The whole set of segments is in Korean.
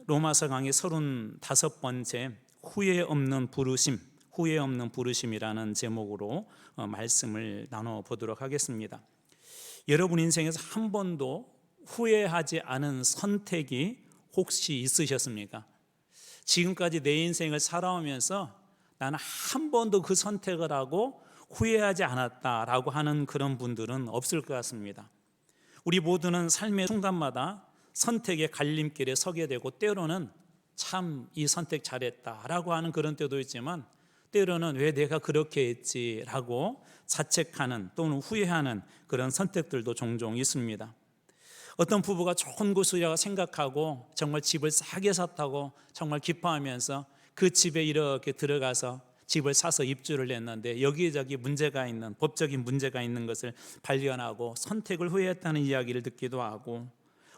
로마서 강의 35번째 후회 없는 부르심이라는 제목으로 말씀을 나눠보도록 하겠습니다. 여러분 인생에서 한 번도 후회하지 않은 선택이 혹시 있으셨습니까? 지금까지 내 인생을 살아오면서 나는 한 번도 그 선택을 하고 후회하지 않았다라고 하는 그런 분들은 없을 것 같습니다. 우리 모두는 삶의 순간마다 선택의 갈림길에 서게 되고, 때로는 참 이 선택 잘했다라고 하는 그런 때도 있지만, 때로는 왜 내가 그렇게 했지라고 자책하는 또는 후회하는 그런 선택들도 종종 있습니다. 어떤 부부가 좋은 곳이라고 생각하고 정말 집을 싸게 샀다고 정말 기뻐하면서 그 집에 이렇게 들어가서 집을 사서 입주를 했는데 여기저기 문제가 있는, 법적인 문제가 있는 것을 발견하고 선택을 후회했다는 이야기를 듣기도 하고,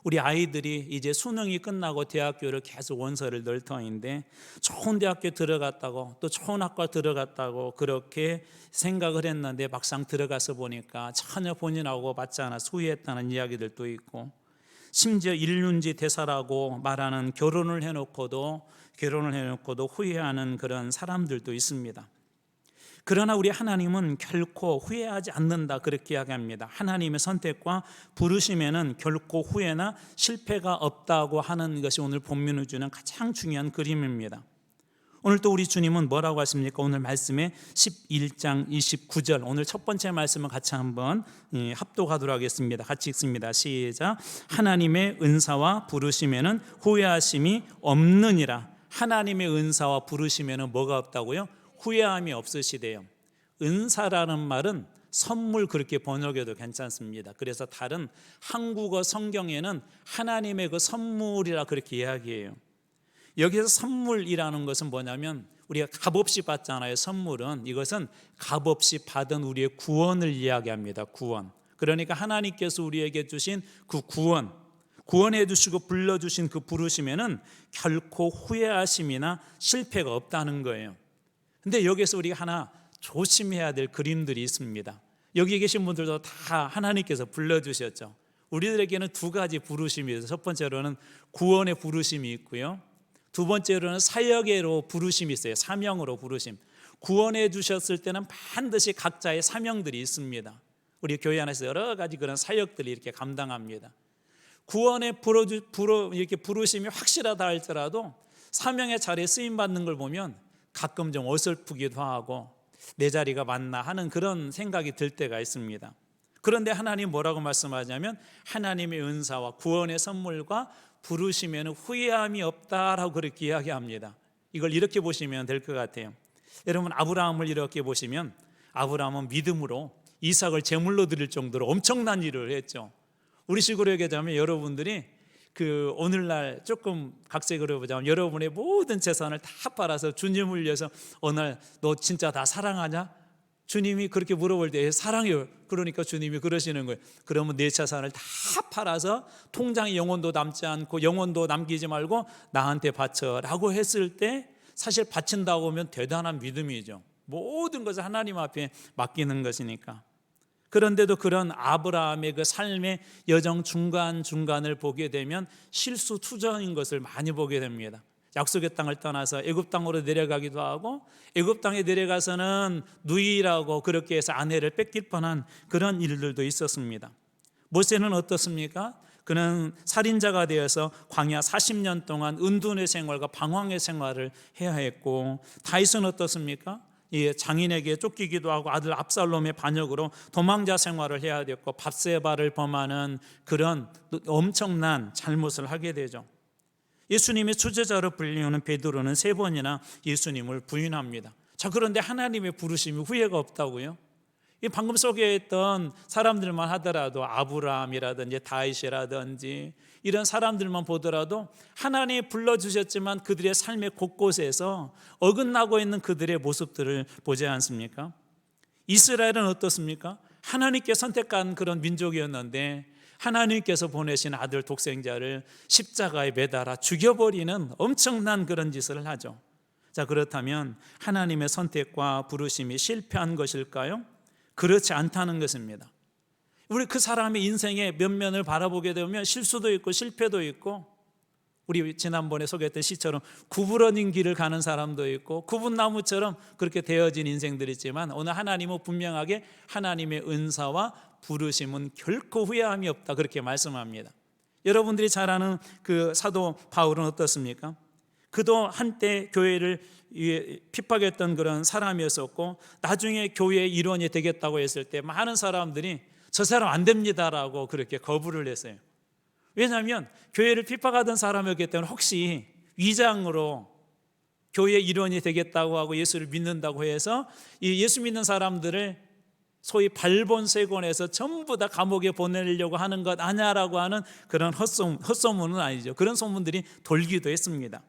우리 아이들이 이제 수능이 끝나고 대학교를 계속 원서를 넣을 터인데 좋은 대학교 들어갔다고, 또 좋은 학과 들어갔다고 그렇게 생각을 했는데 막상 들어가서 보니까 전혀 본인하고 맞지 않아서 후회했다는 이야기들도 있고, 심지어 일륜지 대사라고 말하는 결혼을 해놓고도 후회하는 그런 사람들도 있습니다. 그러나 우리 하나님은 결코 후회하지 않는다, 그렇게 이야기합니다. 하나님의 선택과 부르심에는 결코 후회나 실패가 없다고 하는 것이 오늘 본문을 주는 가장 중요한 그림입니다. 오늘 또 우리 주님은 뭐라고 하십니까? 오늘 말씀에 11장 29절, 오늘 첫 번째 말씀을 같이 한번 합독하도록 하겠습니다. 같이 읽습니다. 시작. 하나님의 은사와 부르심에는 후회하심이 없느니라. 하나님의 은사와 부르심에는 뭐가 없다고요? 후회함이 없으시대요. 은사라는 말은 선물, 그렇게 번역해도 괜찮습니다. 그래서 다른 한국어 성경에는 하나님의 그 선물이라 그렇게 이야기해요. 여기서 선물이라는 것은 뭐냐면, 우리가 값없이 받잖아요. 선물은, 이것은 값없이 받은 우리의 구원을 이야기합니다. 구원. 그러니까 하나님께서 우리에게 주신 그 구원해 주시고 불러주신 그 부르심에는 결코 후회하심이나 실패가 없다는 거예요. 근데 여기서 우리가 하나 조심해야 될 그림들이 있습니다. 여기 계신 분들도 다 하나님께서 불러주셨죠. 우리들에게는 두 가지 부르심이 있어요. 첫 번째로는 구원의 부르심이 있고요, 두 번째로는 사역으로 부르심이 있어요. 사명으로 부르심. 구원해 주셨을 때는 반드시 각자의 사명들이 있습니다. 우리 교회 안에서 여러 가지 그런 사역들이 이렇게 감당합니다. 구원의 이렇게 부르심이 확실하다 할지라도 사명의 자리에 쓰임받는 걸 보면 가끔 좀 어설프기도 하고 내 자리가 맞나 하는 그런 생각이 들 때가 있습니다. 그런데 하나님 뭐라고 말씀하냐면, 하나님의 은사와 구원의 선물과 부르심에는 후회함이 없다라고 그렇게 이야기합니다. 이걸 이렇게 보시면 될 것 같아요. 여러분, 아브라함을 이렇게 보시면, 아브라함은 믿음으로 이삭을 제물로 드릴 정도로 엄청난 일을 했죠. 우리 식으로 얘기하자면, 여러분들이 오늘날 조금 각색을 해보자면, 여러분의 모든 재산을 다 팔아서 주님을 위해서 어느 날 너 진짜 다 사랑하냐? 주님이 그렇게 물어볼 때 사랑해요. 그러니까 주님이 그러시는 거예요. 그러면 내 재산을 다 팔아서 통장에 영원도 남지 않고 영원도 남기지 말고 나한테 바쳐라고 했을 때, 사실 바친다고 하면 대단한 믿음이죠. 모든 것을 하나님 앞에 맡기는 것이니까. 그런데도 그런 아브라함의 그 삶의 여정 중간중간을 보게 되면 실수 투정인 것을 많이 보게 됩니다. 약속의 땅을 떠나서 애굽 땅으로 내려가기도 하고, 애굽 땅에 내려가서는 누이라고 그렇게 해서 아내를 뺏길 뻔한 그런 일들도 있었습니다. 모세는 어떻습니까? 그는 살인자가 되어서 광야 40년 동안 은둔의 생활과 방황의 생활을 해야 했고, 다윗은 어떻습니까? 장인에게 쫓기기도 하고 아들 압살롬의 반역으로 도망자 생활을 해야 됐고, 밧세바를 범하는 그런 엄청난 잘못을 하게 되죠. 예수님의 수제자로 불리우는 베드로는 3번이나 예수님을 부인합니다. 자, 그런데 하나님의 부르심이 후회가 없다고요? 방금 소개했던 사람들만 하더라도, 아브라함이라든지 다윗이라든지 이런 사람들만 보더라도 하나님이 불러주셨지만 그들의 삶의 곳곳에서 어긋나고 있는 그들의 모습들을 보지 않습니까? 이스라엘은 어떻습니까? 하나님께 선택한 그런 민족이었는데 하나님께서 보내신 아들 독생자를 십자가에 매달아 죽여버리는 엄청난 그런 짓을 하죠. 자, 그렇다면 하나님의 선택과 부르심이 실패한 것일까요? 그렇지 않다는 것입니다. 우리 그 사람의 인생의 면면을 바라보게 되면 실수도 있고 실패도 있고, 우리 지난번에 소개했던 시처럼 구부러진 길을 가는 사람도 있고 굽은 나무처럼 그렇게 되어진 인생들이 있지만 오늘 하나님은 분명하게 하나님의 은사와 부르심은 결코 후회함이 없다 그렇게 말씀합니다. 여러분들이 잘 아는 그 사도 바울은 어떻습니까? 그도 한때 교회를 핍박했던 그런 사람이었었고 나중에 교회의 일원이 되겠다고 했을 때 많은 사람들이 저 사람 안 됩니다라고 그렇게 거부를 했어요. 왜냐하면 교회를 핍박하던 사람이었기 때문에 혹시 위장으로 교회 일원이 되겠다고 하고 예수를 믿는다고 해서 이 예수 믿는 사람들을 소위 발본세곤에서 전부 다 감옥에 보내려고 하는 것 아냐라고 하는 그런 헛소문은 아니죠. 그런 소문들이 돌기도 했습니다.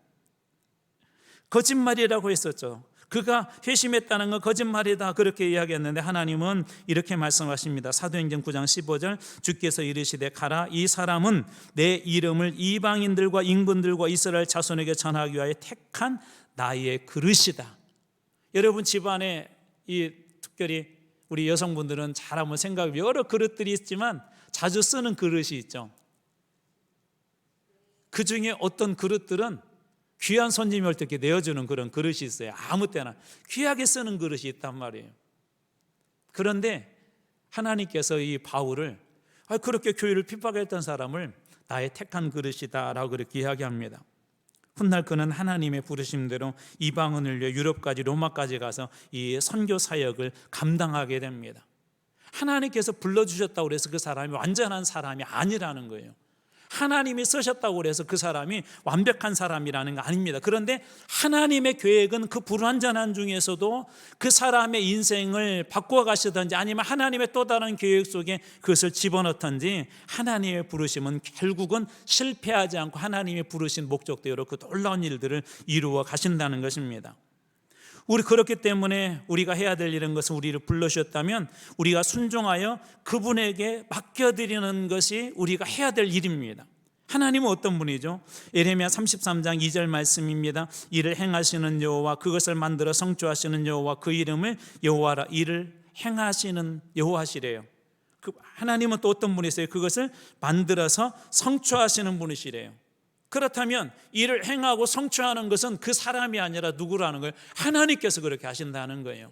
거짓말이라고 했었죠. 그가 회심했다는 건 거짓말이다 그렇게 이야기했는데 하나님은 이렇게 말씀하십니다. 사도행전 9장 15절 주께서 이르시되 가라 이 사람은 내 이름을 이방인들과 임금들과 이스라엘 자손에게 전하기 위하여 택한 나의 그릇이다. 여러분 집안에 이 특별히 우리 여성분들은 잘 한번 생각해 여러 그릇들이 있지만 자주 쓰는 그릇이 있죠. 그 중에 어떤 그릇들은 귀한 손님이 올 때 이렇게 내어주는 그런 그릇이 있어요. 아무 때나 귀하게 쓰는 그릇이 있단 말이에요. 그런데 하나님께서 이 바울을 그렇게 교회를 핍박했던 사람을 나의 택한 그릇이다 라고 그렇게 이야기합니다. 훗날 그는 하나님의 부르심대로 이방인을 위해 유럽까지 로마까지 가서 이 선교 사역을 감당하게 됩니다. 하나님께서 불러주셨다고 해서 그 사람이 완전한 사람이 아니라는 거예요. 하나님이 쓰셨다고 해서 그 사람이 완벽한 사람이라는 거 아닙니다. 그런데 하나님의 계획은 그 불완전한 중에서도 그 사람의 인생을 바꾸어 가시든지 아니면 하나님의 또 다른 계획 속에 그것을 집어넣든지 하나님의 부르심은 결국은 실패하지 않고 하나님의 부르신 목적대로 그 놀라운 일들을 이루어 가신다는 것입니다. 우리 그렇기 때문에 우리가 해야 될 일은 것은 우리를 불러주셨다면 우리가 순종하여 그분에게 맡겨드리는 것이 우리가 해야 될 일입니다. 하나님은 어떤 분이죠? 예레미야 33장 2절 말씀입니다. 이를 행하시는 여호와 그것을 만들어 성취하시는 여호와 그 이름을 여호와라. 이를 행하시는 여호와시래요. 하나님은 또 어떤 분이세요? 그것을 만들어서 성취하시는 분이시래요. 그렇다면 이를 행하고 성취하는 것은 그 사람이 아니라 누구라는 거예요? 하나님께서 그렇게 하신다는 거예요.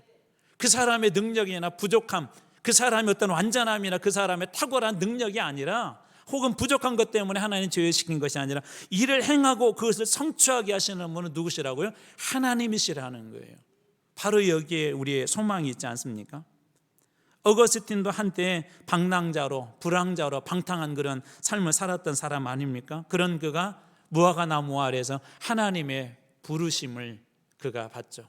그 사람의 능력이나 부족함, 그 사람의 어떤 완전함이나 그 사람의 탁월한 능력이 아니라 혹은 부족한 것 때문에 하나님 제외시킨 것이 아니라 이를 행하고 그것을 성취하게 하시는 분은 누구시라고요? 하나님이시라는 거예요. 바로 여기에 우리의 소망이 있지 않습니까? 어거스틴도 한때 방랑자로 불황자로 방탕한 그런 삶을 살았던 사람 아닙니까? 그런 그가 무화과 나무 아래에서 하나님의 부르심을 그가 받죠.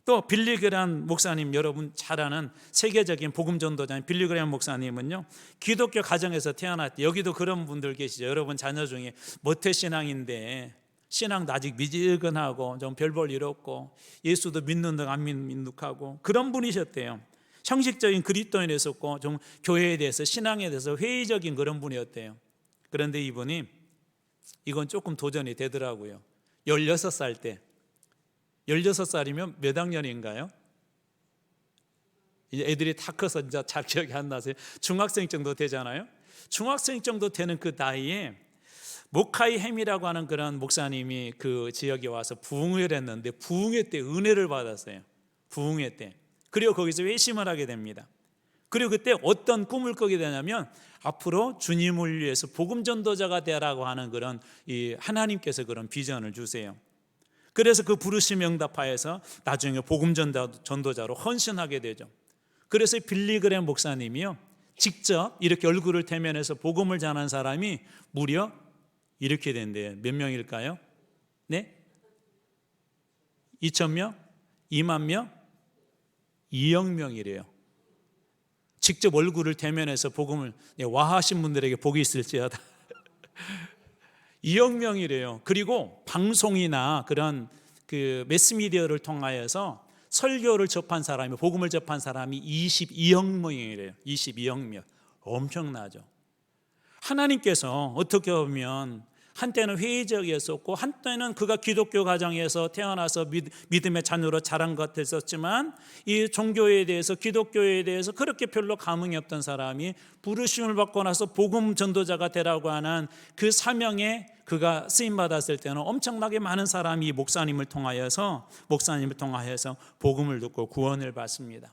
또 빌리그레함 목사님, 여러분 잘 아는 세계적인 복음 전도자인 빌리그레함 목사님은요, 기독교 가정에서 태어났대. 여기도 그런 분들 계시죠. 여러분 자녀 중에 모태신앙인데 신앙도 아직 미지근하고 좀 별 볼 일 없고 예수도 믿는 듯 안 믿는 듯하고 그런 분이셨대요. 형식적인 그리스도인이었고 좀 교회에 대해서 신앙에 대해서 회의적인 그런 분이었대요. 그런데 이분이 이건 조금 도전이 되더라고요. 16살 때, 16살이면 몇 학년인가요? 이제 애들이 다 커서 이제 잘 기억이 안 나세요. 중학생 정도 되잖아요. 중학생 정도 되는 그 나이에 모카이 햄이라고 하는 그런 목사님이 그 지역에 와서 부흥회를 했는데 부흥회 때 은혜를 받았어요. 부흥회 때. 그리고 거기서 회심을 하게 됩니다. 그리고 그때 어떤 꿈을 꾸게 되냐면 앞으로 주님을 위해서 복음 전도자가 되라고 하는 그런 이 하나님께서 그런 비전을 주세요. 그래서 그 부르심 응답하여서 나중에 복음 전도자로 헌신하게 되죠. 그래서 빌리그레함 목사님이요, 직접 이렇게 얼굴을 대면해서 복음을 전한 사람이 무려 이렇게 된대요. 몇 명일까요? 네? 2,000명? 2만 명? 2억 명이래요. 직접 얼굴을 대면해서 복음을 와하신 분들에게 복이 있을지어다. 2억 명이래요. 그리고 방송이나 그런 그 매스미디어를 통하여서 설교를 접한 사람이, 복음을 접한 사람이 22억 명이래요. 22억 명. 엄청나죠. 하나님께서 어떻게 보면 한때는 회의적이었었고 한때는 그가 기독교 가정에서 태어나서 믿음의 자녀로 자란 것 같았었지만 이 종교에 대해서 기독교에 대해서 그렇게 별로 감흥이 없던 사람이 부르심을 받고 나서 복음 전도자가 되라고 하는 그 사명에 그가 쓰임 받았을 때는 엄청나게 많은 사람이 목사님을 통하여서 복음을 듣고 구원을 받습니다.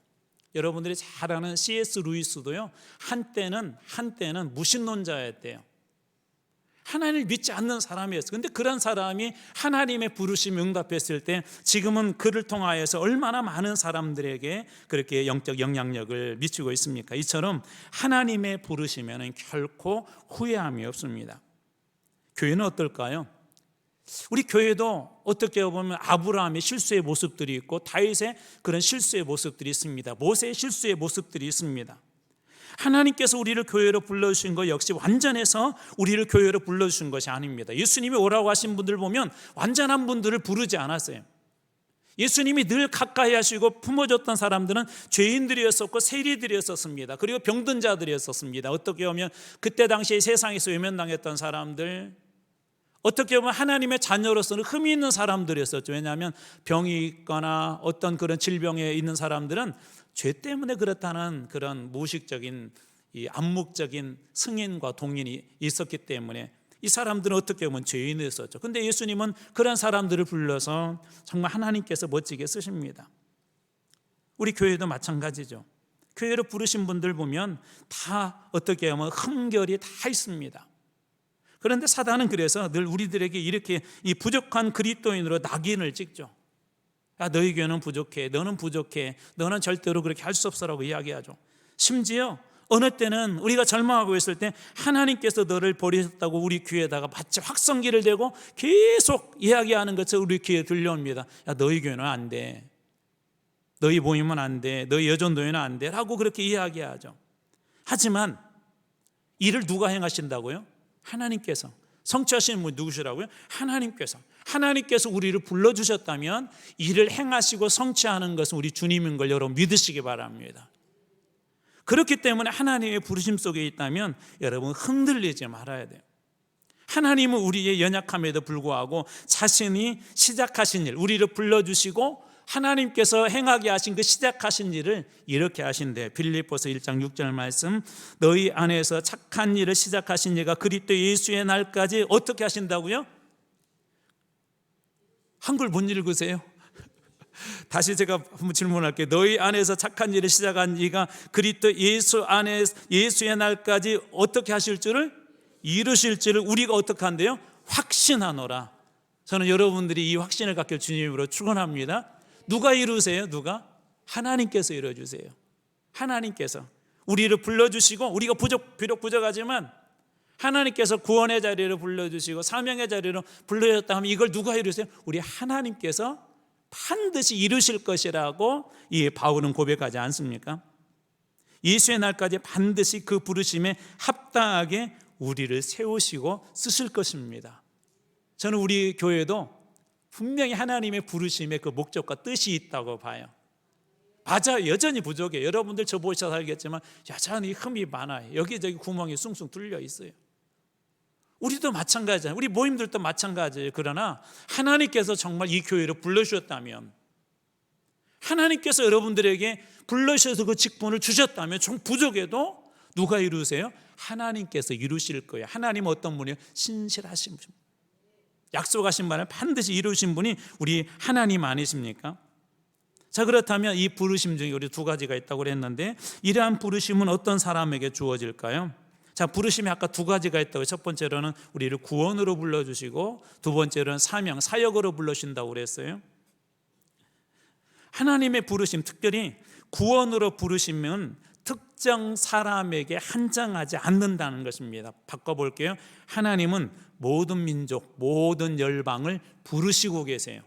여러분들이 잘 아는 C.S. 루이스도요, 한때는 무신론자였대요. 하나님을 믿지 않는 사람이었어요. 그런데 그런 사람이 하나님의 부르심에 응답했을 때 지금은 그를 통하여서 얼마나 많은 사람들에게 그렇게 영적 영향력을 미치고 있습니까? 이처럼 하나님의 부르심에는 결코 후회함이 없습니다. 교회는 어떨까요? 우리 교회도 어떻게 보면 아브라함의 실수의 모습들이 있고 다윗의 그런 실수의 모습들이 있습니다. 모세의 실수의 모습들이 있습니다. 하나님께서 우리를 교회로 불러주신 것 역시 완전해서 우리를 교회로 불러주신 것이 아닙니다. 예수님이 오라고 하신 분들 보면 완전한 분들을 부르지 않았어요. 예수님이 늘 가까이 하시고 품어줬던 사람들은 죄인들이었었고 세리들이었었습니다. 그리고 병든 자들이었었습니다. 어떻게 보면 그때 당시에 세상에서 외면당했던 사람들, 어떻게 보면 하나님의 자녀로서는 흠이 있는 사람들이었었죠. 왜냐하면 병이 있거나 어떤 그런 질병에 있는 사람들은 죄 때문에 그렇다는 그런 무의식적인 이 암묵적인 승인과 동인이 있었기 때문에 이 사람들은 어떻게 보면 죄인이었었죠. 그런데 예수님은 그런 사람들을 불러서 정말 하나님께서 멋지게 쓰십니다. 우리 교회도 마찬가지죠. 교회로 부르신 분들 보면 다 어떻게 하면 흠결이 다 있습니다. 그런데 사단은 그래서 늘 우리들에게 이렇게 이 부족한 그리스도인으로 낙인을 찍죠. 야, 너희 교회는 부족해, 너는 부족해, 너는 절대로 그렇게 할 수 없어라고 이야기하죠. 심지어 어느 때는 우리가 절망하고 있을 때 하나님께서 너를 버리셨다고 우리 귀에다가 마치 확성기를 대고 계속 이야기하는 것처럼 우리 귀에 들려옵니다. 야, 너희 교회는 안 돼, 너희 모임은 안 돼, 너희 여전도회는 안 돼 라고 그렇게 이야기하죠. 하지만 이를 누가 행하신다고요? 하나님께서. 성취하시는 분이 누구시라고요? 하나님께서 우리를 불러주셨다면 이를 행하시고 성취하는 것은 우리 주님인 걸 여러분 믿으시기 바랍니다. 그렇기 때문에 하나님의 부르심 속에 있다면 여러분 흔들리지 말아야 돼요. 하나님은 우리의 연약함에도 불구하고 자신이 시작하신 일, 우리를 불러주시고 하나님께서 행하게 하신 그 시작하신 일을 이렇게 하신대. 빌립보서 1장 6절 말씀, 너희 안에서 착한 일을 시작하신 이가 그리스도 예수의 날까지 어떻게 하신다고요? 한글 못 읽으세요? 다시 제가 한번 질문할게요. 너희 안에서 착한 일을 시작한 이가 그리스도 예수 안에 예수의 날까지 어떻게 하실 줄을 이루실 줄을 우리가 어떻게 한대요? 확신하노라. 저는 여러분들이 이 확신을 갖길 주님으로 축원합니다. 누가 이루세요? 누가? 하나님께서 이루어주세요. 하나님께서 우리를 불러주시고 우리가 비록 부족하지만 하나님께서 구원의 자리로 불러주시고 사명의 자리로 불러주셨다 하면 이걸 누가 이루세요? 우리 하나님께서 반드시 이루실 것이라고 이 바울은 고백하지 않습니까? 예수의 날까지 반드시 그 부르심에 합당하게 우리를 세우시고 쓰실 것입니다. 저는 우리 교회도 분명히 하나님의 부르심에 그 목적과 뜻이 있다고 봐요. 맞아요. 여전히 부족해요. 여러분들 저 보셔서 알겠지만 여전히 흠이 많아요. 여기저기 구멍이 숭숭 뚫려 있어요. 우리도 마찬가지잖아요. 우리 모임들도 마찬가지예요. 그러나 하나님께서 정말 이 교회로 불러주셨다면, 하나님께서 여러분들에게 불러주셔서 그 직분을 주셨다면 좀 부족해도 누가 이루세요? 하나님께서 이루실 거예요. 하나님은 어떤 분이에요? 신실하신 분, 약속하신 바를 반드시 이루신 분이 우리 하나님 아니십니까? 자, 그렇다면 이 부르심 중에 우리 두 가지가 있다고 그랬는데 이러한 부르심은 어떤 사람에게 주어질까요? 자, 부르심이 아까 두 가지가 있다고. 첫 번째로는 우리를 구원으로 불러주시고 두 번째로는 사명, 사역으로 불러신다고 그랬어요. 하나님의 부르심, 특별히 구원으로 부르시면 특정 사람에게 한정하지 않는다는 것입니다. 바꿔볼게요. 하나님은 모든 민족, 모든 열방을 부르시고 계세요.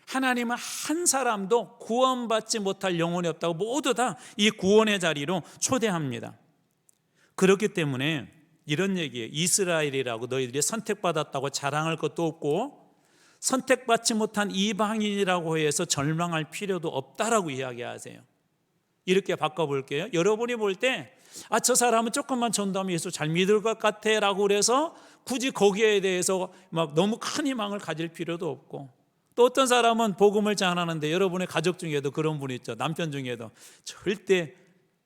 하나님은 한 사람도 구원받지 못할 영혼이 없다고 모두 다 이 구원의 자리로 초대합니다. 그렇기 때문에 이런 얘기예요. 이스라엘이라고 너희들이 선택받았다고 자랑할 것도 없고 선택받지 못한 이방인이라고 해서 절망할 필요도 없다라고 이야기하세요. 이렇게 바꿔볼게요. 여러분이 볼 때 저 사람은 조금만 전도하면 예수 잘 믿을 것 같아 라고 그래서 굳이 거기에 대해서 막 너무 큰 희망을 가질 필요도 없고, 또 어떤 사람은 복음을 전하는데 여러분의 가족 중에도 그런 분이 있죠. 남편 중에도 절대,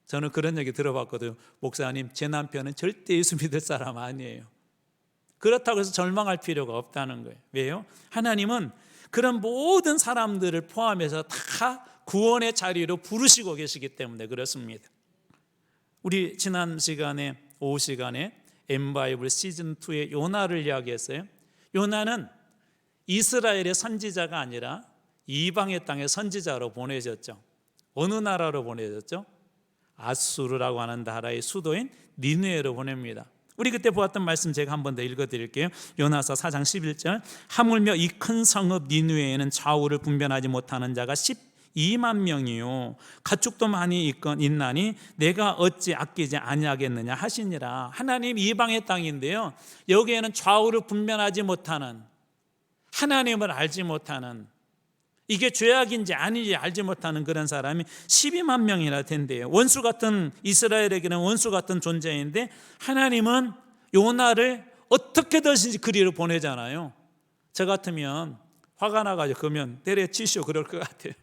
저는 그런 얘기 들어봤거든요. 목사님, 제 남편은 절대 예수 믿을 사람 아니에요. 그렇다고 해서 절망할 필요가 없다는 거예요. 왜요? 하나님은 그런 모든 사람들을 포함해서 다 구원의 자리로 부르시고 계시기 때문에 그렇습니다. 우리 지난 시간에, 오후 시간에 엠바이블 시즌2의 요나를 이야기했어요. 요나는 이스라엘의 선지자가 아니라 이방의 땅의 선지자로 보내졌죠. 어느 나라로 보내졌죠? 아수르라고 하는 나라의 수도인 니느웨로 보냅니다. 우리 그때 보았던 말씀 제가 한 번 더 읽어드릴게요. 요나서 4장 11절, 하물며 이 큰 성읍 니느웨에는 좌우를 분별하지 못하는 자가 12만 명이요 가축도 많이 있나니 내가 어찌 아끼지 아니하겠느냐 하시니라. 하나님 이방의 땅인데요, 여기에는 좌우를 분별하지 못하는, 하나님을 알지 못하는, 이게 죄악인지 아닌지 알지 못하는 그런 사람이 12만 명이나 된대요. 원수 같은, 이스라엘에게는 원수 같은 존재인데 하나님은 요나를 어떻게든지 그리로 보내잖아요. 저 같으면 화가 나가지고 그러면 때려치시오 그럴 것 같아요.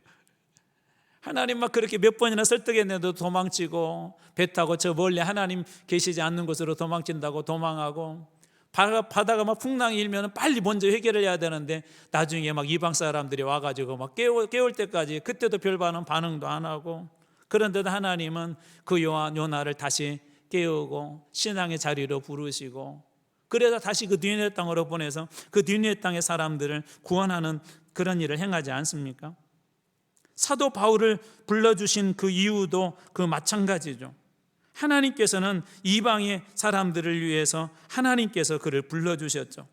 하나님 막 그렇게 몇 번이나 설득했는데도 도망치고, 배 타고 저 멀리 하나님 계시지 않는 곳으로 도망친다고 도망하고, 바다가 막 풍랑이 일면 빨리 먼저 해결을 해야 되는데 나중에 막 이방 사람들이 와가지고 막 깨울 때까지 그때도 별 반응도 안 하고, 그런데도 하나님은 그 요나를 다시 깨우고 신앙의 자리로 부르시고, 그래서 다시 그 니느웨 땅으로 보내서 그 니느웨 땅의 사람들을 구원하는 그런 일을 행하지 않습니까? 사도 바울을 불러주신 그 이유도 그 마찬가지죠. 하나님께서는 이방의 사람들을 위해서 하나님께서 그를 불러주셨죠.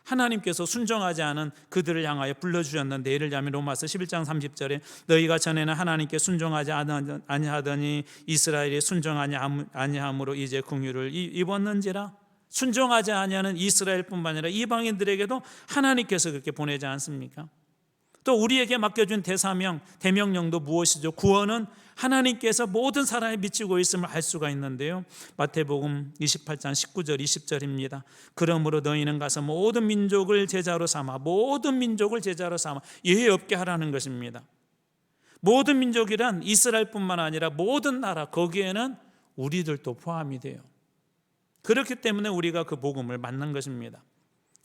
하나님께서 순종하지 않은 그들을 향하여 불러주셨는데, 예를 들면 로마서 11장 30절에 너희가 전에는 하나님께 순종하지 아니하더니 이스라엘이 순종하지 아니함으로 이제 긍휼을 입었는지라. 순종하지 아니하는 이스라엘뿐만 아니라 이방인들에게도 하나님께서 그렇게 보내지 않습니까? 또 우리에게 맡겨준 대명령도 무엇이죠? 구원은 하나님께서 모든 사람에 미치고 있음을 알 수가 있는데요, 마태복음 28장 19절 20절입니다. 그러므로 너희는 가서 모든 민족을 제자로 삼아 예외 없게 하라는 것입니다. 모든 민족이란 이스라엘뿐만 아니라 모든 나라, 거기에는 우리들도 포함이 돼요. 그렇기 때문에 우리가 그 복음을 만난 것입니다.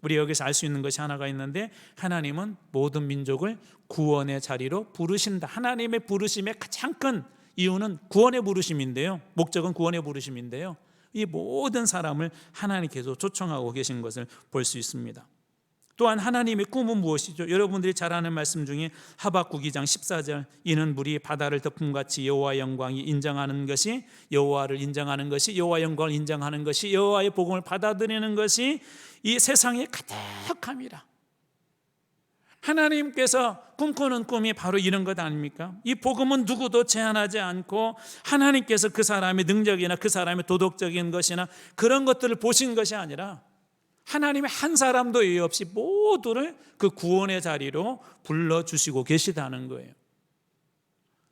우리 여기서 알 수 있는 것이 하나가 있는데, 하나님은 모든 민족을 구원의 자리로 부르신다. 하나님의 부르심의 가장 큰 이유는 구원의 부르심인데요, 목적은 구원의 부르심인데요, 이 모든 사람을 하나님께서 초청하고 계신 것을 볼 수 있습니다. 또한 하나님의 꿈은 무엇이죠? 여러분들이 잘 아는 말씀 중에 하박국 2장 14절, 이는 물이 바다를 덮음같이 여호와의 영광이 인정하는 것이, 여호와를 인정하는 것이, 여호와의 영광을 인정하는 것이, 여호와의 복음을 받아들이는 것이 이 세상에 가득함이라. 하나님께서 꿈꾸는 꿈이 바로 이런 것 아닙니까? 이 복음은 누구도 제한하지 않고 하나님께서 그 사람의 능력이나 그 사람의 도덕적인 것이나 그런 것들을 보신 것이 아니라 하나님의 한 사람도 예외 없이 모두를 그 구원의 자리로 불러주시고 계시다는 거예요.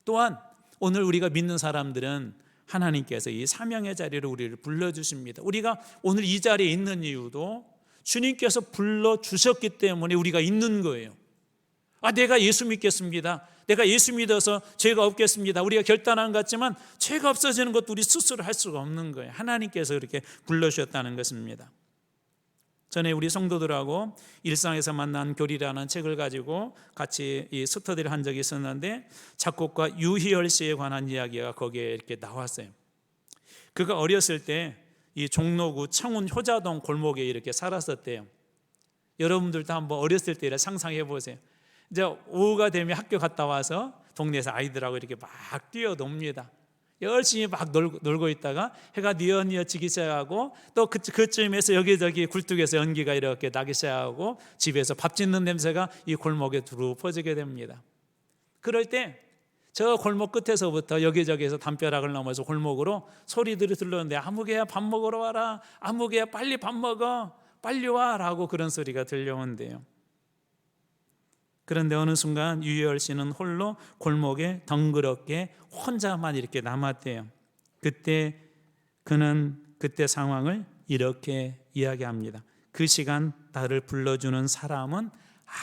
또한 오늘 우리가 믿는 사람들은 하나님께서 이 사명의 자리로 우리를 불러주십니다. 우리가 오늘 이 자리에 있는 이유도 주님께서 불러주셨기 때문에 우리가 있는 거예요. 내가 예수 믿겠습니다, 내가 예수 믿어서 죄가 없겠습니다, 우리가 결단한 것 같지만 죄가 없어지는 것도 우리 스스로 할 수가 없는 거예요. 하나님께서 그렇게 불러주셨다는 것입니다. 전에 우리 성도들하고 일상에서 만난 교리라는 책을 가지고 같이 이 스터디를 한 적이 있었는데, 작곡가 유희열 씨에 관한 이야기가 거기에 이렇게 나왔어요. 그가 어렸을 때 이 종로구 청운 효자동 골목에 이렇게 살았었대요. 여러분들도 한번 어렸을 때를 상상해 보세요. 이제 오후가 되면 학교 갔다 와서 동네에서 아이들하고 이렇게 막 뛰어놉니다. 열심히 막 놀고 있다가 해가 뉘어뉘어 지기 시작하고, 또 그쯤에서 여기저기 굴뚝에서 연기가 이렇게 나기 시작하고 집에서 밥 짓는 냄새가 이 골목에 두루 퍼지게 됩니다. 그럴 때 저 골목 끝에서부터 여기저기에서 담벼락을 넘어서 골목으로 소리들이 들렸는데, 아무개야 밥 먹으러 와라, 아무개야 빨리 밥 먹어, 빨리 와 라고 그런 소리가 들려온대요. 그런데 어느 순간 유희열 씨는 홀로 골목에 덩그럽게 혼자만 이렇게 남았대요. 그때 그는 그때 상황을 이렇게 이야기합니다. 그 시간 나를 불러주는 사람은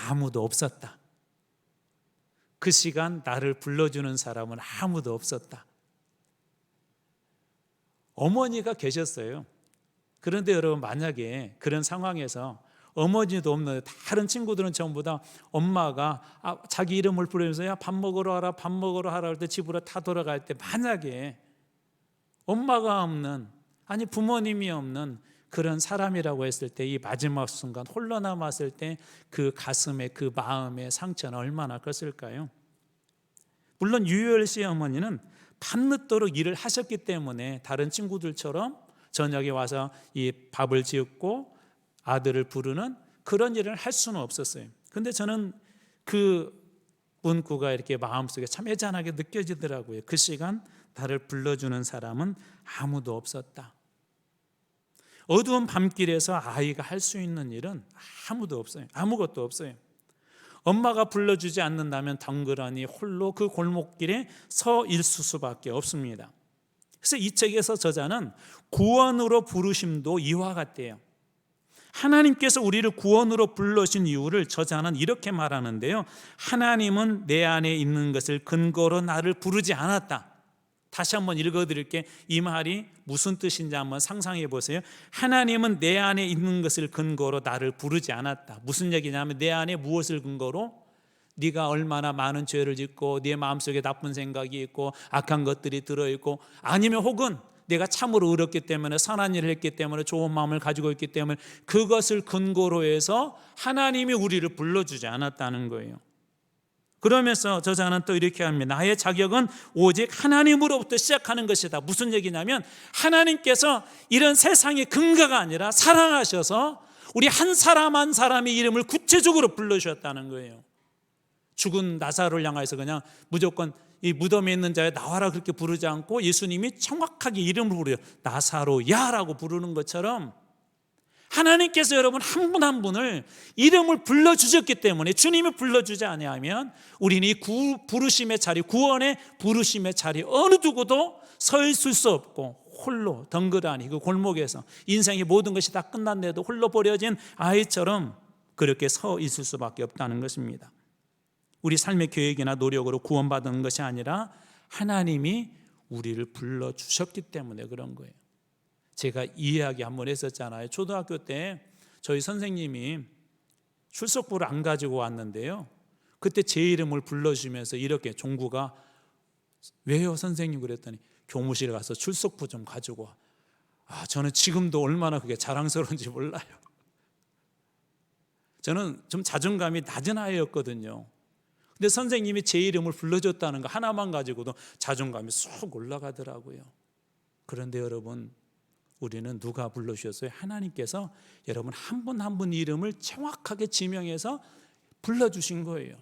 아무도 없었다. 그 시간 나를 불러주는 사람은 아무도 없었다. 어머니가 계셨어요. 그런데 여러분, 만약에 그런 상황에서 어머니도 없는 다른 친구들은 전부 다 엄마가 자기 이름을 부르면서 야, 밥 먹으러 하라, 밥 먹으러 하라 할 때 집으로 다 돌아갈 때, 만약에 엄마가 없는, 아니 부모님이 없는 그런 사람이라고 했을 때, 이 마지막 순간 홀로 남았을 때 그 가슴에, 그 마음의 상처는 얼마나 컸을까요? 물론 유열 씨 어머니는 밤늦도록 일을 하셨기 때문에 다른 친구들처럼 저녁에 와서 이 밥을 지었고 아들을 부르는 그런 일을 할 수는 없었어요. 근데 저는 그 문구가 이렇게 마음속에 참 애잔하게 느껴지더라고요. 그 시간 나를 불러주는 사람은 아무도 없었다. 어두운 밤길에서 아이가 할 수 있는 일은 아무도 없어요. 아무것도 없어요. 엄마가 불러주지 않는다면 덩그러니 홀로 그 골목길에 서 있을 수밖에 없습니다. 그래서 이 책에서 저자는 구원으로 부르심도 이와 같대요. 하나님께서 우리를 구원으로 불러신 이유를 저자는 이렇게 말하는데요. 하나님은 내 안에 있는 것을 근거로 나를 부르지 않았다. 다시 한번 읽어드릴게. 이 말이 무슨 뜻인지 한번 상상해 보세요. 하나님은 내 안에 있는 것을 근거로 나를 부르지 않았다. 무슨 얘기냐면 내 안에 무엇을 근거로? 네가 얼마나 많은 죄를 짓고 네 마음속에 나쁜 생각이 있고 악한 것들이 들어있고, 아니면 혹은 내가 참으로 의롭기 때문에 선한 일을 했기 때문에 좋은 마음을 가지고 있기 때문에 그것을 근거로 해서 하나님이 우리를 불러주지 않았다는 거예요. 그러면서 저자는 또 이렇게 합니다. 나의 자격은 오직 하나님으로부터 시작하는 것이다. 무슨 얘기냐면 하나님께서 이런 세상의 근거가 아니라 사랑하셔서 우리 한 사람 한 사람의 이름을 구체적으로 불러주셨다는 거예요. 죽은 나사로를 향해서 그냥 무조건 이 무덤에 있는 자여 나와라 그렇게 부르지 않고 예수님이 정확하게 이름을 부르요. 나사로야라고 부르는 것처럼 하나님께서 여러분 한 분 한 분을 이름을 불러주셨기 때문에, 주님이 불러주지 아니하면 우리는 이 부르심의 자리, 구원의 부르심의 자리 어느 누구도 서 있을 수 없고 홀로 덩그러니 그 골목에서 인생의 모든 것이 다 끝났는데도 홀로 버려진 아이처럼 그렇게 서 있을 수밖에 없다는 것입니다. 우리 삶의 계획이나 노력으로 구원받은 것이 아니라 하나님이 우리를 불러주셨기 때문에 그런 거예요. 제가 이 이야기 한번 했었잖아요. 초등학교 때 저희 선생님이 출석부를 안 가지고 왔는데요, 그때 제 이름을 불러주면서 이렇게, 종구가 왜요 선생님? 그랬더니 교무실에 가서 출석부 좀 가지고 와. 저는 지금도 얼마나 그게 자랑스러운지 몰라요. 저는 좀 자존감이 낮은 아이였거든요. 근데 선생님이 제 이름을 불러줬다는 거 하나만 가지고도 자존감이 쑥 올라가더라고요. 그런데 여러분, 우리는 누가 불러주셨어요? 하나님께서 여러분 한 분 한 분 이름을 정확하게 지명해서 불러주신 거예요.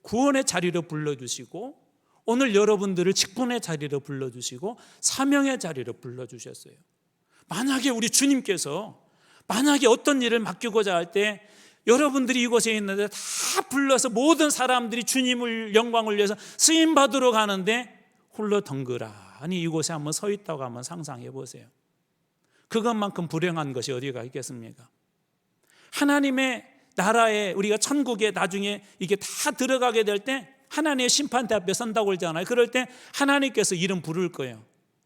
구원의 자리로 불러주시고, 오늘 여러분들을 직분의 자리로 불러주시고, 사명의 자리로 불러주셨어요. 만약에 우리 주님께서 만약에 어떤 일을 맡기고자 할 때 여러분들이 이곳에 있는데 다 불러서 모든 사람들이 주님을 영광을 위해서 쓰임 받으러 가는데 홀로 덩그러니 이곳에 한번 서 있다고 한번 상상해 보세요. 그것만큼 불행한 것이 어디가 있겠습니까? 하나님의 나라에, 우리가 천국에 나중에 이게 다 들어가게 될 때 하나님의 심판대 앞에 선다고 그러잖아요. 그럴 때 하나님께서 이름 부를 거예요.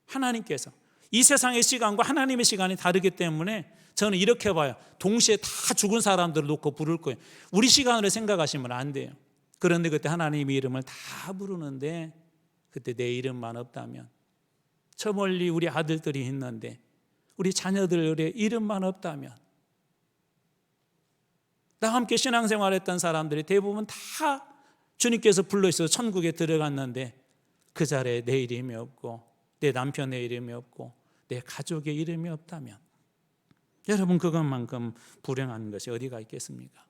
하나님께서. 이 세상의 시간과 하나님의 시간이 다르기 때문에 저는 이렇게 봐요. 동시에 다 죽은 사람들을 놓고 부를 거예요. 우리 시간으로 생각하시면 안 돼요. 그런데 그때 하나님의 이름을 다 부르는데 그때 내 이름만 없다면, 저 멀리 우리 아들들이 있는데 우리 자녀들의 이름만 없다면, 나와 함께 신앙생활했던 사람들이 대부분 다 주님께서 불러주셔서 천국에 들어갔는데 그 자리에 내 이름이 없고 내 남편의 이름이 없고 내 가족의 이름이 없다면, 여러분 그것만큼 불행한 것이 어디가 있겠습니까?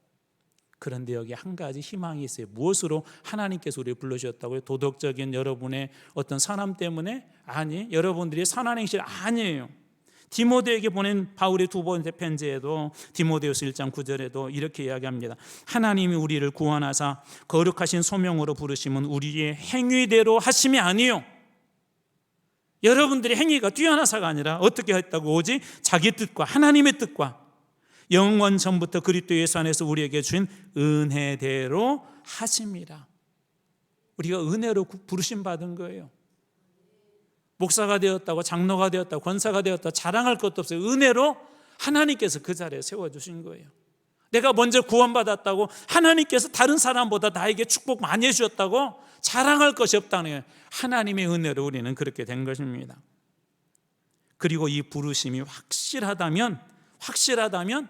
그런데 여기 한 가지 희망이 있어요. 무엇으로 하나님께서 우리를 불러주셨다고요? 도덕적인 여러분의 어떤 선함 때문에? 아니, 여러분들이 선한 행실 아니에요. 디모데에게 보낸 바울의 두 번째 편지에도 디모데후서 1장 9절에도 이렇게 이야기합니다. 하나님이 우리를 구원하사 거룩하신 소명으로 부르심은 우리의 행위대로 하심이 아니요. 여러분들의 행위가 뛰어나서가 아니라 어떻게 했다고? 오직 자기 뜻과 하나님의 뜻과 영원 전부터 그리스도 예수 안에서 우리에게 주신 은혜대로 하심이라. 우리가 은혜로 부르심 받은 거예요. 목사가 되었다고, 장로가 되었다고, 권사가 되었다고 자랑할 것도 없어요. 은혜로 하나님께서 그 자리에 세워주신 거예요. 내가 먼저 구원받았다고, 하나님께서 다른 사람보다 나에게 축복 많이 해주셨다고 자랑할 것이 없다는 거예요. 하나님의 은혜로 우리는 그렇게 된 것입니다. 그리고 이 부르심이 확실하다면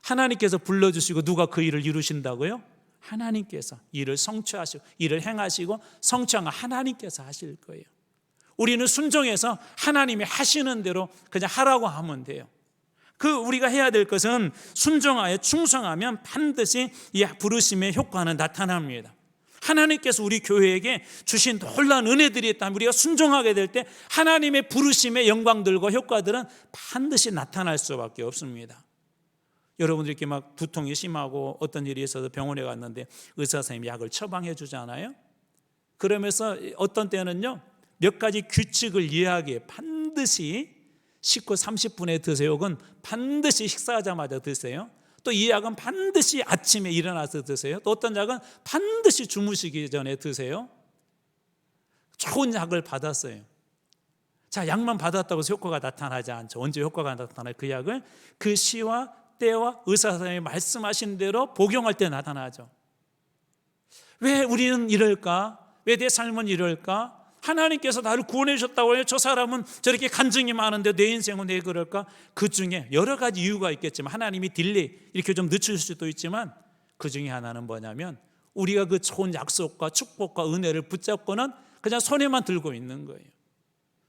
하나님께서 불러주시고 누가 그 일을 이루신다고요? 하나님께서 일을 성취하시고 일을 행하시고 성취한 거 하나님께서 하실 거예요. 우리는 순종해서 하나님이 하시는 대로 그냥 하라고 하면 돼요. 우리가 해야 될 것은 순종하여 충성하면 반드시 이 부르심의 효과는 나타납니다. 하나님께서 우리 교회에게 주신 놀라운 은혜들이 있다면 우리가 순종하게 될 때 하나님의 부르심의 영광들과 효과들은 반드시 나타날 수밖에 없습니다. 여러분들 이렇게 막 두통이 심하고 어떤 일이 있어서 병원에 갔는데 의사 선생님이 약을 처방해 주잖아요. 그러면서 어떤 때는요, 몇 가지 규칙을 이해하기에 반드시 식후 30분에 드세요. 혹은 반드시 식사하자마자 드세요. 또 이 약은 반드시 아침에 일어나서 드세요. 또 어떤 약은 반드시 주무시기 전에 드세요. 좋은 약을 받았어요. 자, 약만 받았다고 해서 효과가 나타나지 않죠. 언제 효과가 나타나요? 그 약을 그 시와 때와 의사 선생님이 말씀하신 대로 복용할 때 나타나죠. 왜 우리는 이럴까? 왜 내 삶은 이럴까? 하나님께서 나를 구원해 주셨다고 해요. 저 사람은 저렇게 간증이 많은데 내 인생은 왜 그럴까? 그 중에 여러 가지 이유가 있겠지만 하나님이 딜레이 이렇게 좀 늦출 수도 있지만 그 중에 하나는 뭐냐면 우리가 그 좋은 약속과 축복과 은혜를 붙잡고는 그냥 손에만 들고 있는 거예요.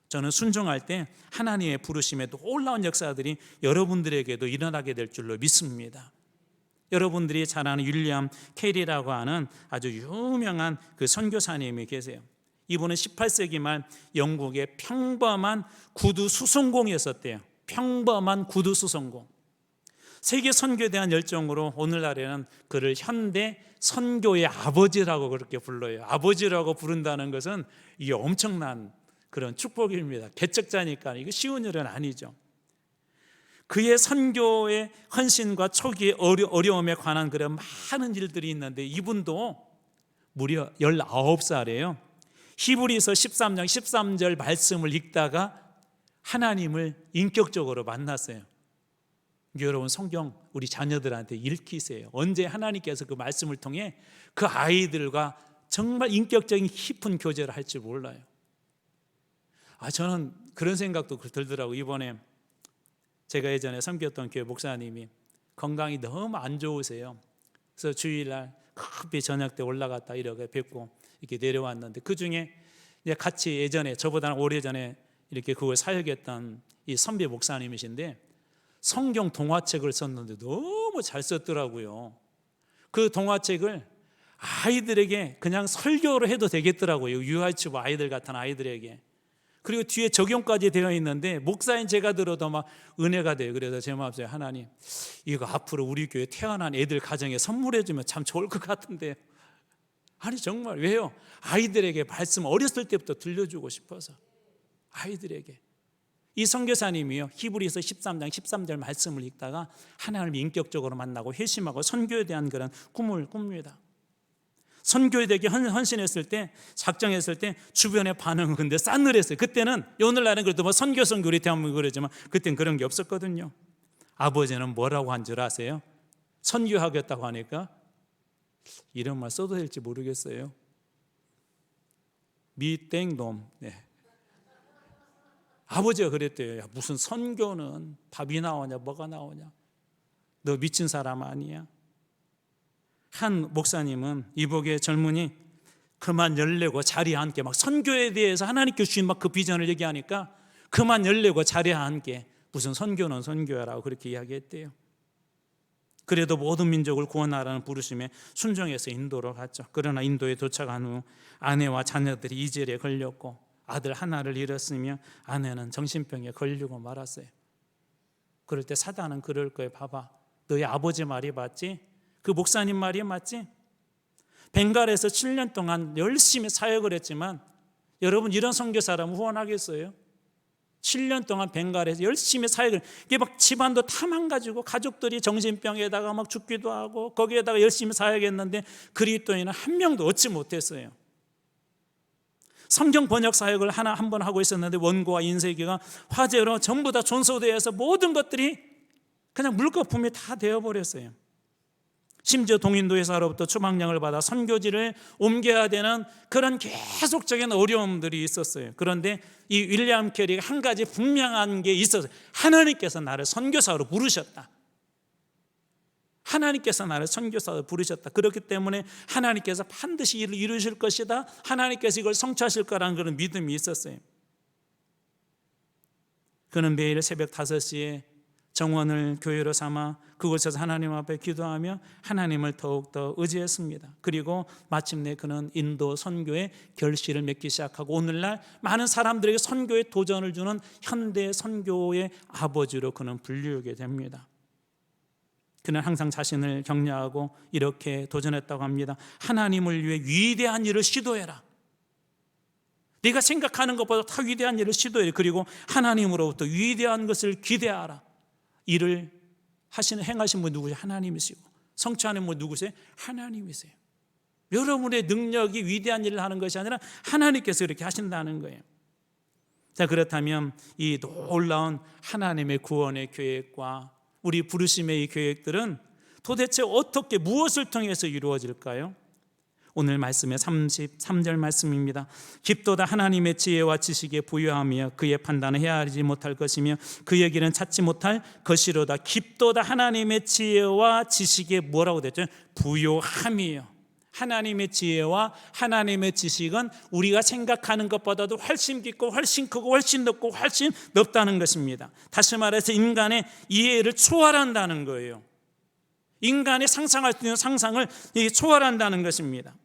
저는 순종할 때 하나님의 부르심에 놀라운 역사들이 여러분들에게도 일어나게 될 줄로 믿습니다. 여러분들이 잘 아는 윌리엄 캐리라고 하는 아주 유명한 그 선교사님이 계세요. 이분은 18세기 말 영국의 평범한 구두 수송공이었대요. 평범한 구두 수송공. 세계 선교에 대한 열정으로 오늘날에는 그를 현대 선교의 아버지라고 그렇게 불러요. 아버지라고 부른다는 것은 이게 엄청난 그런 축복입니다. 개척자니까 이거 쉬운 일은 아니죠. 그의 선교의 헌신과 초기의 어려움에 관한 그런 많은 일들이 있는데 이분도 무려 19살이에요. 히브리서 13장 13절 말씀을 읽다가 하나님을 인격적으로 만났어요. 여러분 성경 우리 자녀들한테 읽히세요. 언제 하나님께서 그 말씀을 통해 그 아이들과 정말 인격적인 깊은 교제를 할지 몰라요. 저는 그런 생각도 들더라고요. 이번에 제가 예전에 섬겼던 교회 목사님이 건강이 너무 안 좋으세요. 그래서 주일날 급히 저녁 때 올라갔다 이렇게 뵙고 이렇게 내려왔는데 그 중에 같이 예전에 저보다는 오래전에 이렇게 그걸 사역했던 이 선배 목사님이신데 성경 동화책을 썼는데 너무 잘 썼더라고요. 그 동화책을 아이들에게 그냥 설교로 해도 되겠더라고요. 유아유치부 아이들 같은 아이들에게. 그리고 뒤에 적용까지 되어 있는데 목사인 제가 들어도 막 은혜가 돼요. 그래서 제 마음속에 하나님 이거 앞으로 우리 교회 태어난 애들 가정에 선물해 주면 참 좋을 것 같은데 아니 정말 왜요? 아이들에게 말씀 어렸을 때부터 들려주고 싶어서 아이들에게. 이 선교사님이요 히브리서 13장 13절 말씀을 읽다가 하나님을 인격적으로 만나고 회심하고 선교에 대한 그런 꿈을 꿉니다. 선교에 대해 헌신했을 때 작정했을 때 주변의 반응은 근데 싸늘했어요. 그때는 오늘날은 그래도 뭐 선교 우리 대한민국 그러지만 그때는 그런 게 없었거든요. 아버지는 뭐라고 한 줄 아세요? 선교하겠다고 하니까 이런 말 써도 될지 모르겠어요. 미땡놈. 네. 아버지가 그랬대요. 야, 무슨 선교는 밥이 나오냐 뭐가 나오냐. 너 미친 사람 아니야. 한 목사님은 이복의 젊은이 그만 열내고 자리에 앉게 막 선교에 대해서 하나님께 주신 막 그 비전을 얘기하니까 그만 열내고 자리에 앉게 무슨 선교는 선교야라고 그렇게 이야기했대요. 그래도 모든 민족을 구원하라는 부르심에 순종해서 인도로 갔죠. 그러나 인도에 도착한 후 아내와 자녀들이 이절에 걸렸고 아들 하나를 잃었으며 아내는 정신병에 걸리고 말았어요. 그럴 때 사단은 그럴 거예요. 봐봐, 너희 아버지 말이 맞지? 그 목사님 말이 맞지? 벵갈에서 7년 동안 열심히 사역을 했지만 여러분 이런 선교사라면 후원하겠어요? 7년 동안 벵갈에서 열심히 사역을, 이게 막 집안도 다 망가지고 가족들이 정신병에다가 막 죽기도 하고 거기에다가 열심히 사역했는데 그리스도인은 한 명도 얻지 못했어요. 성경 번역 사역을 한 번 하고 있었는데 원고와 인쇄기가 화재로 전부 다 전소되어서 모든 것들이 그냥 물거품이 다 되어버렸어요. 심지어 동인도회사로부터 추방령을 받아 선교지를 옮겨야 되는 그런 계속적인 어려움들이 있었어요. 그런데 이 윌리엄 캐리가 한 가지 분명한 게 있었어요. 하나님께서 나를 선교사로 부르셨다. 하나님께서 나를 선교사로 부르셨다. 그렇기 때문에 하나님께서 반드시 이를 이루실 것이다. 하나님께서 이걸 성취하실 거라는 그런 믿음이 있었어요. 그는 매일 새벽 5시에 정원을 교회로 삼아 그곳에서 하나님 앞에 기도하며 하나님을 더욱더 의지했습니다. 그리고 마침내 그는 인도 선교의 결실을 맺기 시작하고 오늘날 많은 사람들에게 선교에 도전을 주는 현대 선교의 아버지로 그는 불리우게 됩니다. 그는 항상 자신을 격려하고 이렇게 도전했다고 합니다. 하나님을 위해 위대한 일을 시도해라. 네가 생각하는 것보다 더 위대한 일을 시도해라. 그리고 하나님으로부터 위대한 것을 기대하라. 일을 행하신 분 누구세요? 하나님이시고 성취하는 분 누구세요? 하나님이세요. 여러분의 능력이 위대한 일을 하는 것이 아니라 하나님께서 이렇게 하신다는 거예요. 자, 그렇다면 이 놀라운 하나님의 구원의 계획과 우리 부르심의 이 계획들은 도대체 어떻게 무엇을 통해서 이루어질까요? 오늘 말씀의 33절 말씀입니다. 깊도다 하나님의 지혜와 지식에 부유하며 그의 판단을 헤아리지 못할 것이며 그의 길은 찾지 못할 것이로다. 깊도다 하나님의 지혜와 지식에 뭐라고 됐죠? 부유함이에요. 하나님의 지혜와 하나님의 지식은 우리가 생각하는 것보다도 훨씬 깊고 훨씬 크고 훨씬 높고 훨씬 넓다는 것입니다. 다시 말해서 인간의 이해를 초월한다는 거예요. 인간이 상상할 수 있는 상상을 초월한다는 것입니다.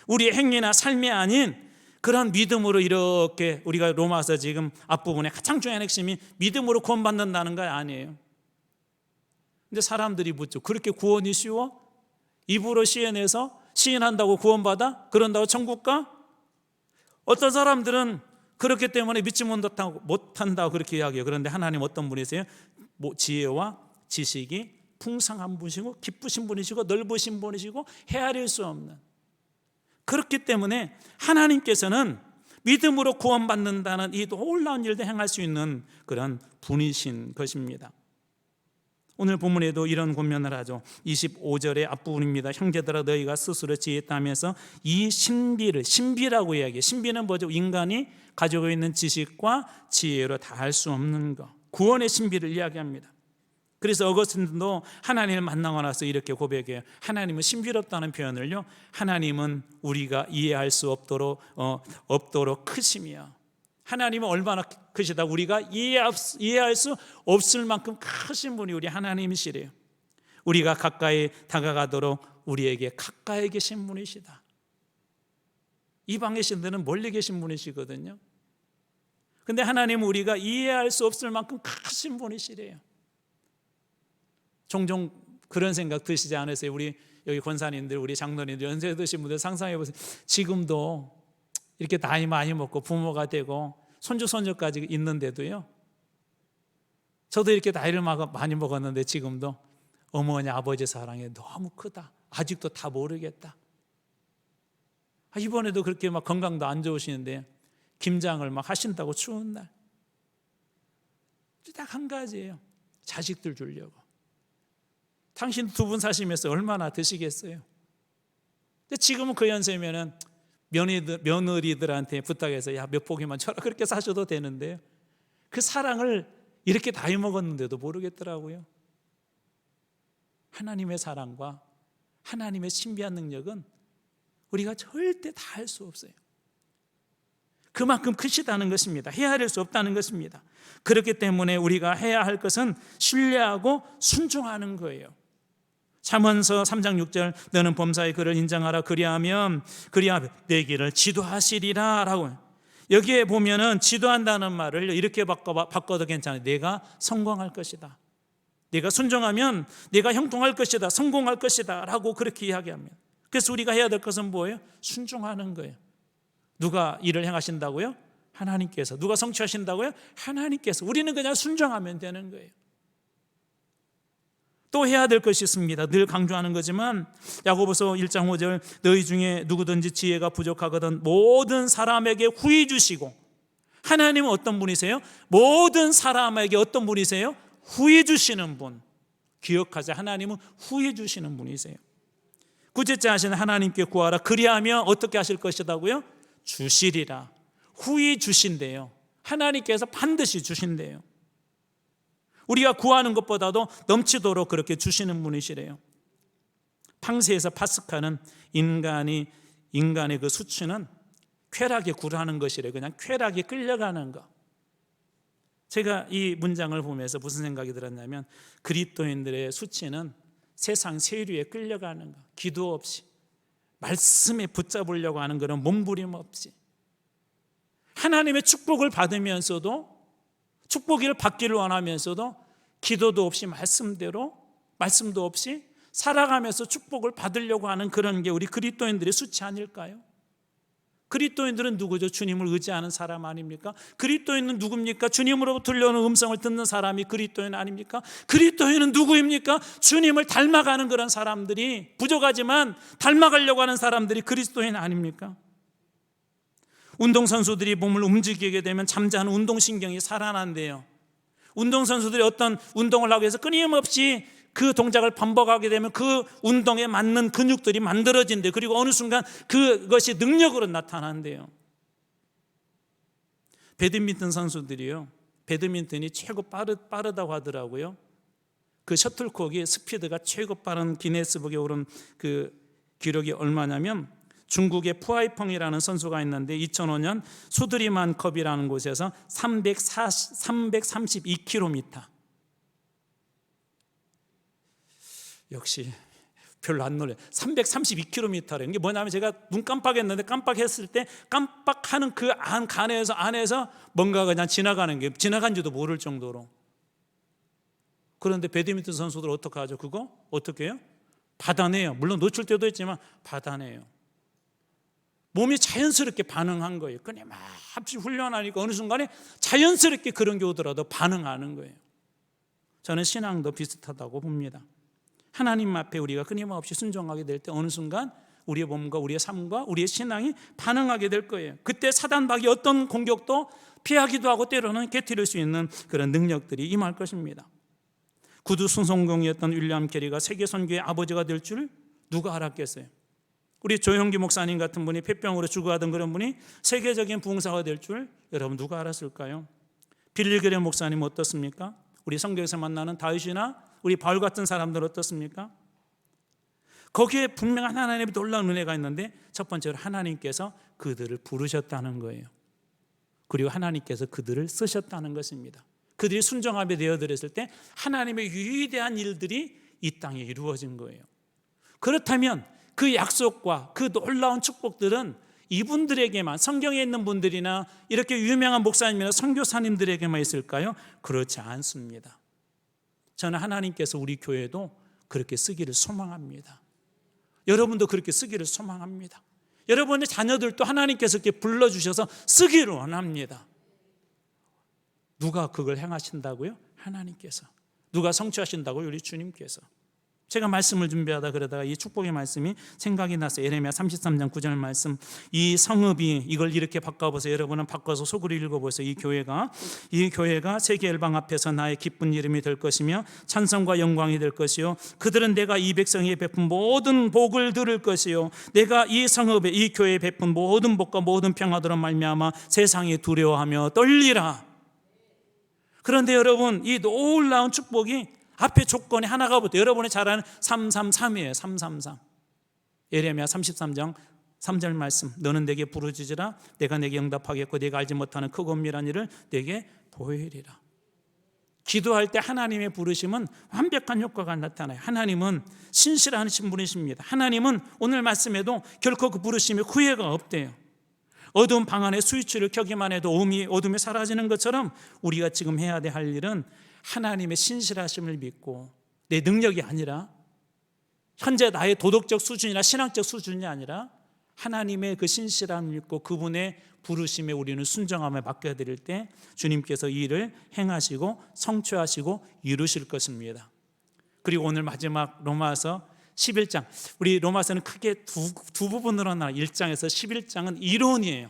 우리의 행위나 삶이 아닌 그런 믿음으로 이렇게 우리가 로마서 지금 앞부분에 가장 중요한 핵심이 믿음으로 구원받는다는 거 아니에요. 근데 사람들이 묻죠. 그렇게 구원이 쉬워? 입으로 시인해서 시인한다고 구원받아? 그런다고 천국 가? 어떤 사람들은 그렇기 때문에 믿지 못한다고 그렇게 이야기해요. 그런데 하나님 어떤 분이세요? 지혜와 지식이 풍성한 분이시고 기쁘신 분이시고 넓으신 분이시고 헤아릴 수 없는, 그렇기 때문에 하나님께서는 믿음으로 구원받는다는 이 놀라운 일도 행할 수 있는 그런 분이신 것입니다. 오늘 본문에도 이런 권면을 하죠. 25절의 앞부분입니다. 형제들아 너희가 스스로 지혜있다면서 이 신비라고 이야기해요. 신비는 뭐죠? 인간이 가지고 있는 지식과 지혜로 다 할 수 없는 것, 구원의 신비를 이야기합니다. 그래서 어거스틴도 하나님을 만나고 나서 이렇게 고백해요. 하나님은 신비롭다는 표현을요, 하나님은 우리가 이해할 수 없도록 크시며, 하나님은 얼마나 크시다, 우리가 이해할 수 없을 만큼 크신 분이 우리 하나님이시래요. 우리가 가까이 다가가도록 우리에게 가까이 계신 분이시다. 이방에 계신 분은 멀리 계신 분이시거든요. 근데 하나님은 우리가 이해할 수 없을 만큼 크신 분이시래요. 종종 그런 생각 드시지 않으세요? 우리 여기 권사님들, 우리 장로님들, 연세 드신 분들 상상해 보세요. 지금도 이렇게 나이 많이 먹고 부모가 되고 손주 손녀까지 있는데도요, 저도 이렇게 나이를 많이 먹었는데 지금도 어머니 아버지 사랑이 너무 크다, 아직도 다 모르겠다. 이번에도 그렇게 막 건강도 안 좋으시는데 김장을 막 하신다고 추운 날, 딱 한 가지예요. 자식들 주려고. 당신 2분 사시면서 얼마나 드시겠어요? 근데 지금은 그 연세면은 며느리들한테 부탁해서 야, 몇 포기만 쳐라, 그렇게 사셔도 되는데요, 그 사랑을 이렇게 나이 먹었는데도 모르겠더라고요. 하나님의 사랑과 하나님의 신비한 능력은 우리가 절대 다 할 수 없어요. 그만큼 크시다는 것입니다. 헤아릴 수 없다는 것입니다. 그렇기 때문에 우리가 해야 할 것은 신뢰하고 순종하는 거예요. 잠언서 3장 6절 너는 범사의 그를 인정하라 그리하면 내 길을 지도하시리라 라고. 여기에 보면은 지도한다는 말을 이렇게 바꿔도 괜찮아요. 내가 성공할 것이다, 내가 순종하면 내가 형통할 것이다, 성공할 것이다 라고 그렇게 이야기합니다. 그래서 우리가 해야 될 것은 뭐예요? 순종하는 거예요. 누가 일을 행하신다고요? 하나님께서. 누가 성취하신다고요? 하나님께서. 우리는 그냥 순종하면 되는 거예요. 또 해야 될 것이 있습니다. 늘 강조하는 거지만 야고보서 1장 5절 너희 중에 누구든지 지혜가 부족하거든 모든 사람에게 후히 주시고. 하나님은 어떤 분이세요? 모든 사람에게 어떤 분이세요? 후히 주시는 분. 기억하자. 하나님은 후히 주시는 분이세요. 9節하시는 하나님께 구하라 그리하면 어떻게 하실 것이라고요? 주시리라. 후히 주신대요. 하나님께서 반드시 주신대요. 우리가 구하는 것보다도 넘치도록 그렇게 주시는 분이시래요. 팡세에서 파스카는 인간의 그 수치는 쾌락에 굴하는 것이래. 그냥 쾌락에 끌려가는 것. 제가 이 문장을 보면서 무슨 생각이 들었냐면 그리스도인들의 수치는 세상 세류에 끌려가는 것. 기도 없이 말씀에 붙잡으려고 하는 그런 몸부림 없이 하나님의 축복을 받으면서도 축복을 받기를 원하면서도 기도도 없이 말씀도 없이 살아가면서 축복을 받으려고 하는 그런 게 우리 그리스도인들의 수치 아닐까요? 그리스도인들은 누구죠? 주님을 의지하는 사람 아닙니까? 그리스도인은 누굽니까? 주님으로부터 들려오는 음성을 듣는 사람이 그리스도인 아닙니까? 그리스도인은 누구입니까? 주님을 닮아가는 그런 사람들이, 부족하지만 닮아가려고 하는 사람들이 그리스도인 아닙니까? 운동선수들이 몸을 움직이게 되면 잠자는 운동신경이 살아난대요. 운동선수들이 어떤 운동을 하기 위해서 끊임없이 그 동작을 반복하게 되면 그 운동에 맞는 근육들이 만들어진대요. 그리고 어느 순간 그것이 능력으로 나타난대요. 배드민턴 선수들이요, 배드민턴이 최고 빠르다고 하더라고요. 그 셔틀콕이 스피드가 최고 빠른 기네스북에 오른 그 기록이 얼마냐면 중국의 푸아이펑이라는 선수가 있는데 2005년 수드리만컵이라는 곳에서 332km. 역시 별로 안 놀래. 332km라는 게 뭐냐면 제가 눈 깜빡했는데 깜빡했을 때 깜빡하는 그 안에서 뭔가 그냥 지나가는 게 지나간지도 모를 정도로. 그런데 배드민턴 선수들 어떻게 하죠? 그거 어떻게 해요? 받아내요. 물론 놓칠 때도 있지만 받아내요. 몸이 자연스럽게 반응한 거예요. 끊임없이 훈련하니까 어느 순간에 자연스럽게 그런 게 오더라도 반응하는 거예요. 저는 신앙도 비슷하다고 봅니다. 하나님 앞에 우리가 끊임없이 순종하게 될 때 어느 순간 우리의 몸과 우리의 삶과 우리의 신앙이 반응하게 될 거예요. 그때 사단박이 어떤 공격도 피하기도 하고 때로는 깨트릴 수 있는 그런 능력들이 임할 것입니다. 구두 순송공이었던 윌리엄 캐리가 세계 선교의 아버지가 될 줄 누가 알았겠어요? 우리 조영기 목사님 같은 분이 폐병으로 죽어가던 그런 분이 세계적인 부흥사가 될 줄 여러분 누가 알았을까요? 빌리그레 목사님 어떻습니까? 우리 성경에서 만나는 다윗이나 우리 바울 같은 사람들 어떻습니까? 거기에 분명한 하나님의 놀라운 은혜가 있는데 첫 번째로 하나님께서 그들을 부르셨다는 거예요. 그리고 하나님께서 그들을 쓰셨다는 것입니다. 그들이 순종하게 되어드렸을 때 하나님의 위대한 일들이 이 땅에 이루어진 거예요. 그렇다면 그 약속과 그 놀라운 축복들은 이분들에게만, 성경에 있는 분들이나 이렇게 유명한 목사님이나 선교사님들에게만 있을까요? 그렇지 않습니다. 저는 하나님께서 우리 교회도 그렇게 쓰기를 소망합니다. 여러분도 그렇게 쓰기를 소망합니다. 여러분의 자녀들도 하나님께서 이렇게 불러주셔서 쓰기를 원합니다. 누가 그걸 행하신다고요? 하나님께서. 누가 성취하신다고요? 우리 주님께서. 제가 말씀을 준비하다 그러다가 이 축복의 말씀이 생각이 났어요. 예레미야 33장 9절 말씀. 이 성읍이, 이걸 이렇게 바꿔보세요. 여러분은 바꿔서 속으로 읽어보세요. 이 교회가 세계 열방 앞에서 나의 기쁜 이름이 될 것이며 찬송과 영광이 될 것이요 그들은 내가 이 백성에게 베푼 모든 복을 들을 것이요 내가 이 성읍에, 이 교회에 베푼 모든 복과 모든 평화들로 말미암아 세상이 두려워하며 떨리라. 그런데 여러분, 이 놀라운 축복이 앞에 조건이 하나가 붙어요. 여러분이 잘 아는 333이에요. 333. 예레미야 33장 3절 말씀. 너는 내게 부르짖으라. 내가 내게 응답하겠고 내가 알지 못하는 크고 엄밀한 일을 내게 보이리라. 기도할 때 하나님의 부르심은 완벽한 효과가 나타나요. 하나님은 신실하신 분이십니다. 하나님은 오늘 말씀에도 결코 그 부르심에 후회가 없대요. 어두운 방 안에 스위치를 켜기만 해도 어둠이 사라지는 것처럼 우리가 지금 해야 할 일은 하나님의 신실하심을 믿고 내 능력이 아니라 현재 나의 도덕적 수준이나 신앙적 수준이 아니라 하나님의 그 신실함을 믿고 그분의 부르심에 우리는 순종함을 맡겨드릴 때 주님께서 이 일을 행하시고 성취하시고 이루실 것입니다. 그리고 오늘 마지막 로마서 11장, 우리 로마서는 크게 두 부분으로 나눠 1장에서 11장은 이론이에요.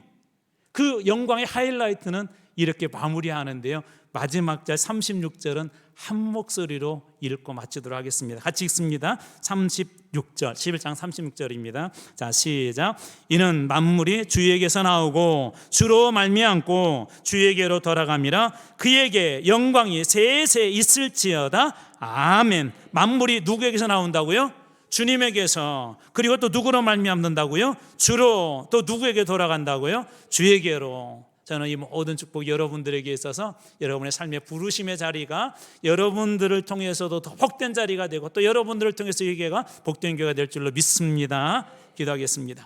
그 영광의 하이라이트는 이렇게 마무리하는데요, 마지막 절 36절은 한 목소리로 읽고 마치도록 하겠습니다. 같이 읽습니다. 36절, 11장 36절입니다. 자, 시작. 이는 만물이 주에게서 나오고 주로 말미암고 주에게로 돌아감이라. 그에게 영광이 세세 있을지어다. 아멘. 만물이 누구에게서 나온다고요? 주님에게서. 그리고 또 누구로 말미암는다고요? 주로. 또 누구에게 돌아간다고요? 주에게로. 저는 이 모든 축복 여러분들에게 있어서 여러분의 삶의 부르심의 자리가 여러분들을 통해서도 더 복된 자리가 되고 또 여러분들을 통해서 이 교회가 복된 교회가 될 줄로 믿습니다. 기도하겠습니다.